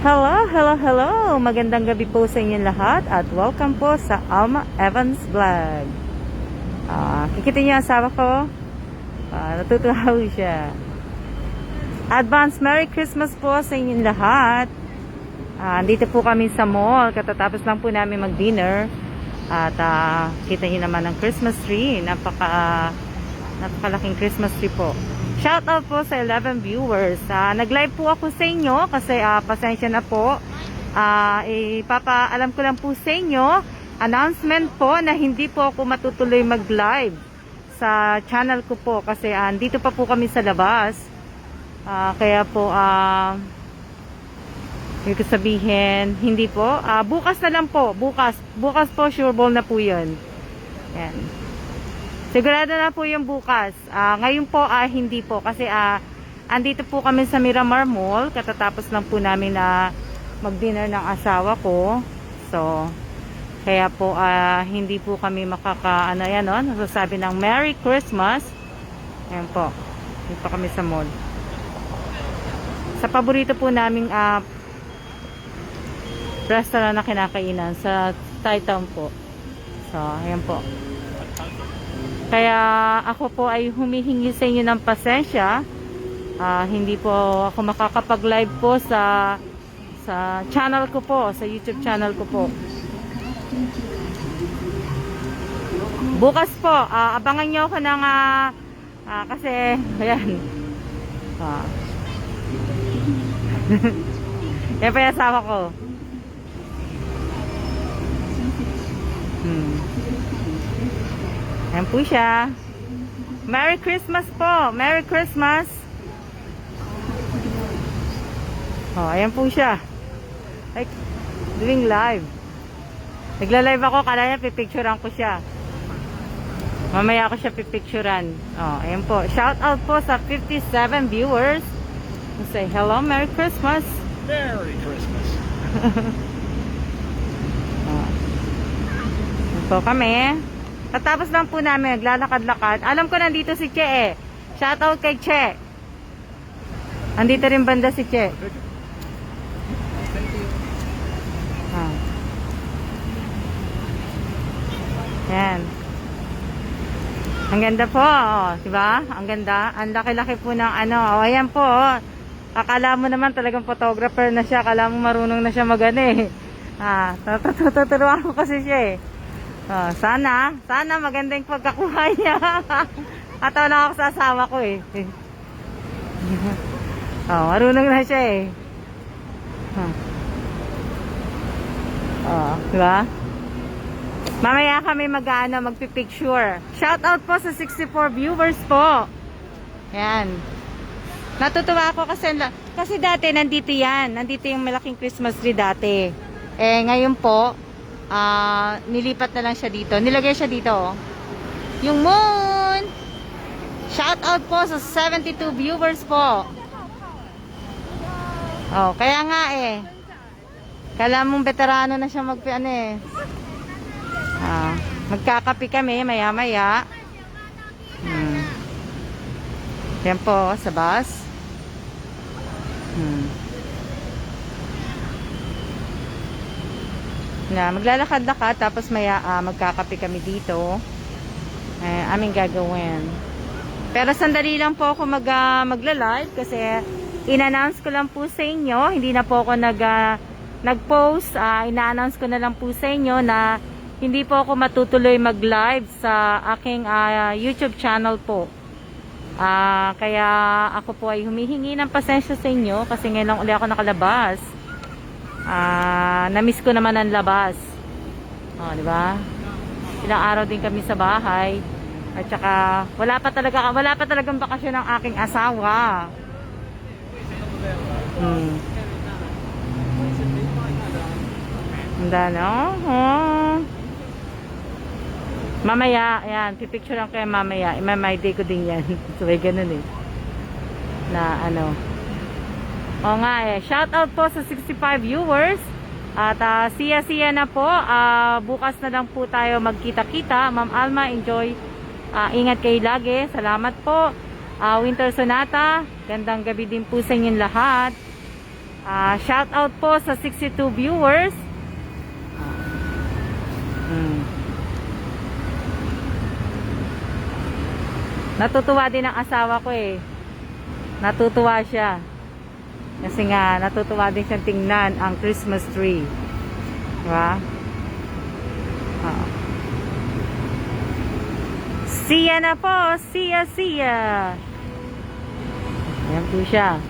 Hello, hello, hello! Magandang gabi po sa inyong lahat at welcome po sa Alma Evans Vlog. Kikita niyo ang asawa ko? Natutuwa siya. Advance Merry Christmas po sa inyong lahat. Dito po kami sa mall. Katatapos lang po namin mag-dinner. At kita niyo naman ang Christmas tree. Napakalaking Christmas tree po. Shout out po sa 11 viewers. Nag-live po ako sa inyo kasi pasensya na po. Ipapaalam ko lang po sa inyo, announcement po na hindi po ako matutuloy mag-live sa channel ko po kasi dito pa po kami sa labas. Kaya po, ibig sabihin, hindi po. Bukas na lang po. Bukas po, sure ball na po yun. Yan. Sigurado na po yung bukas. Ngayon po, hindi po. Kasi andito po kami sa Miramar Mall. Katatapos lang po namin na mag-dinner ng asawa ko. So, kaya po, hindi po kami nasasabi ng Merry Christmas. Ayan po. Dito po kami sa mall. Sa paborito po naming restaurant na kinakainan sa Thai Town po. So, ayan po. Kaya ako po ay humihingi sa inyo ng pasensya. Hindi po ako makakapag-live po sa channel ko po, sa YouTube channel ko po. Bukas po, abangan nyo ako ng kasi, ayan. Yan pa yung asawa ko. Ayan po siya. Merry Christmas po. Merry Christmas. Ayan po siya. Like, doing live. Nagla-live ako. Kala niya pipicturean ko siya. Mamaya ako siya pipicturean. Ayan po. Shout out po sa 57 viewers. Say hello. Merry Christmas. Merry Christmas. Ayan po kami. Tatapos lang po namin, naglalakad-lakad. Alam ko nandito si Che eh. Shoutout kay Che. Andito rin banda si Che. Yan. Ang ganda po, diba? Ang ganda. Ang laki-laki po ng ayan po. Akala mo naman talagang photographer na siya. Akala mo marunong na siya mag-ano eh. Tuturuan ko kasi siya eh. Sana maganda yung pagkakuha niya. Ataw lang ako sa asawa ko eh. Marunong na siya eh. Diba? Mamaya kami magpipicture. Shout out po sa 64 viewers po. Yan. Natutuwa ako kasi dati nandito yan. Nandito yung malaking Christmas tree dati. Ngayon po, nilipat na lang siya dito. Nilagay siya dito. Yung moon. Shout out po sa 72 viewers po. Kaya nga eh. Kala mong veterano na siya magkakapi kami maya-maya. Yan po sa bus. Maglalakad-lakad tapos magkakape kami dito. Aming gagawin. Pero sandali lang po ako magla-live kasi in-announce ko lang po sa inyo. Hindi na po ako nag-post. Ina-announce ko na lang po sa inyo na hindi po ako matutuloy mag-live sa aking YouTube channel po. Kaya ako po ay humihingi ng pasensya sa inyo kasi ngayon lang uli ako nakalabas. Na-miss ko naman ang labas. Diba? Ilang araw din kami sa bahay. At saka wala pa talagang bakasyon ng aking asawa. Handa no? Mamaya, ayan, pipicture lang kayo mamaya. Imamay-day ko din yan. So, ganun eh. Shout out po sa 65 viewers. At siya na po. Bukas na lang po tayo magkita-kita. Ma'am Alma, enjoy. Ingat kayo lagi. Salamat po. Winter Sonata, gandang gabi din po sa inyong lahat. Shout out po sa 62 viewers. Natutuwa din ang asawa ko eh. Natutuwa siya. Kasi nga, natutuwa din siyang tingnan ang Christmas tree. Diba? See ya na po! See ya, see ya! Ayan po siya.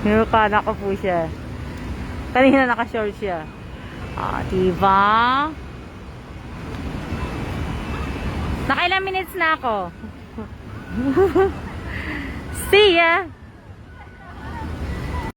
Nilukana ko po siya. Kanina naka-short siya. Diba? Nakailang minutes na ako. See ya!